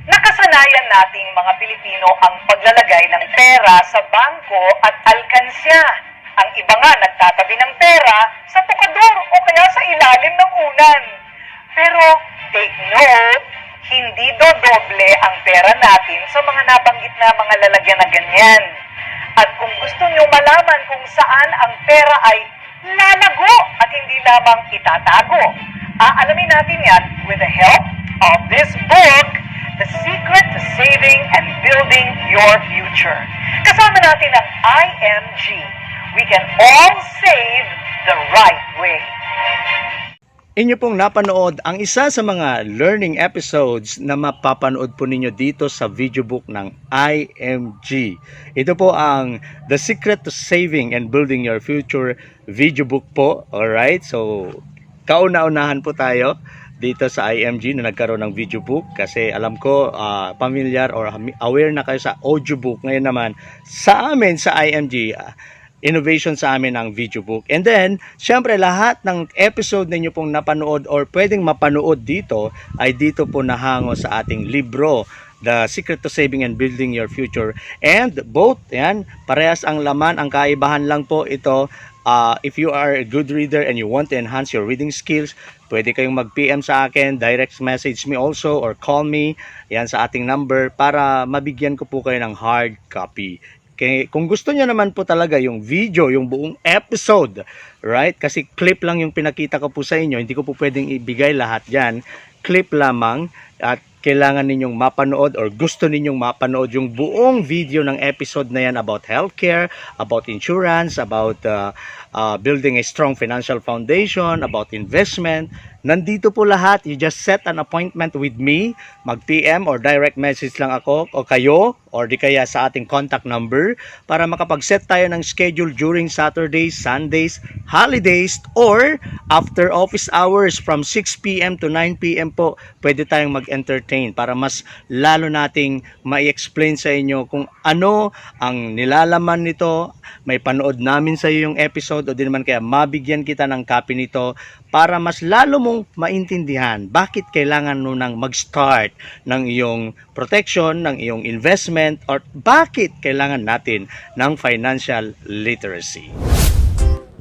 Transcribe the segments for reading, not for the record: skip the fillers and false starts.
Nakasanayan nating mga Pilipino ang paglalagay ng pera sa bangko at alkansya. Ang iba nga nagtatabi ng pera sa tukador o kaya sa ilalim ng unan. Pero take note, hindi dodoble ang pera natin sa mga nabanggit na mga lalagyan na ganyan. At kung gusto nyo malaman kung saan ang pera ay lalago at hindi lamang itatago, aalamin natin yan with the help of this book, The Secret to Saving and Building Your Future. Kasama natin ang IMG. We can all save the right way. Inyo pong napanood ang isa sa mga learning episodes na mapapanood po ninyo dito sa video book ng IMG. Ito po ang The Secret to Saving and Building Your Future video book po. Alright, so kauna-unahan po tayo dito sa IMG na nagkaroon ng video book kasi alam ko familiar or aware na kayo sa audio book. Ngayon naman sa amin sa IMG, innovation sa amin ang video book. And then, syempre lahat ng episode ninyo pong napanood or pwedeng mapanood dito ay dito po nahango sa ating libro, The Secret to Saving and Building Your Future. And both, yan, parehas ang laman. Ang kaibahan lang po ito, if you are a good reader and you want to enhance your reading skills, pwede kayong mag-PM sa akin, direct message me also or call me, yan sa ating number para mabigyan ko po kayo ng hard copy. Kung gusto niyo naman po talaga yung video, yung buong episode, right? Kasi clip lang yung pinakita ko po sa inyo, hindi ko po pwedeng ibigay lahat yan. Clip lamang at kailangan ninyong mapanood or gusto ninyong mapanood yung buong video ng episode na yan about healthcare, about insurance, about building a strong financial foundation, about investment. Nandito po lahat. You just set an appointment with me. Mag-PM or direct message lang ako o kayo or di kaya sa ating contact number para makapag-set tayo ng schedule during Saturdays, Sundays, holidays, or after office hours from 6 p.m. to 9 p.m. po. Pwede tayong mag-entertain para mas lalo nating ma-explain sa inyo kung ano ang nilalaman nito. May panood namin sa iyo yung episode o di naman kaya mabigyan kita ng copy nito para mas lalo mong maintindihan bakit kailangan mo nang mag-start ng iyong protection, ng iyong investment, or bakit kailangan natin ng financial literacy.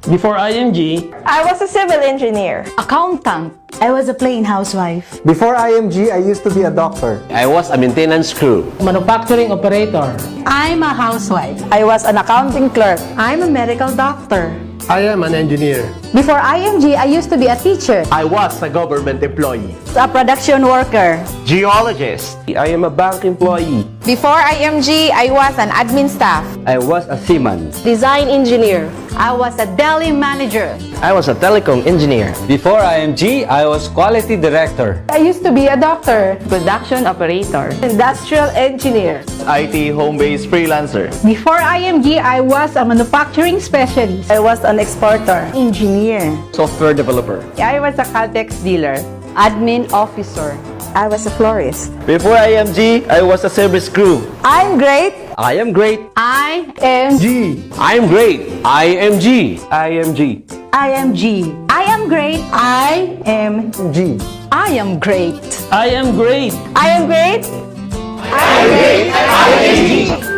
Before IMG, I was a civil engineer. Accountant. I was a plain housewife. Before IMG, I used to be a doctor. I was a maintenance crew. manufacturing operator. I'm a housewife. I was an accounting clerk. I'm a medical doctor. I am an engineer. Before IMG, I used to be a teacher, I was a government employee. a production worker. Geologist. I am a bank employee. Before IMG, I was an admin staff, I was a seaman. design engineer. I was a deli manager. I was a telecom engineer. Before IMG, I was quality director. I used to be a doctor, Production operator. industrial engineer. IT home-based freelancer. Before IMG, I was a manufacturing specialist. I was an exporter, Engineer. Software developer. I was a Caltex dealer. Admin officer. I was a florist. Before IMG, I was a service crew. I'm great. I am great. I And I am great. IMG. IMG. IMG. I am great. I am G. I am great. I am great. I am great. IMG.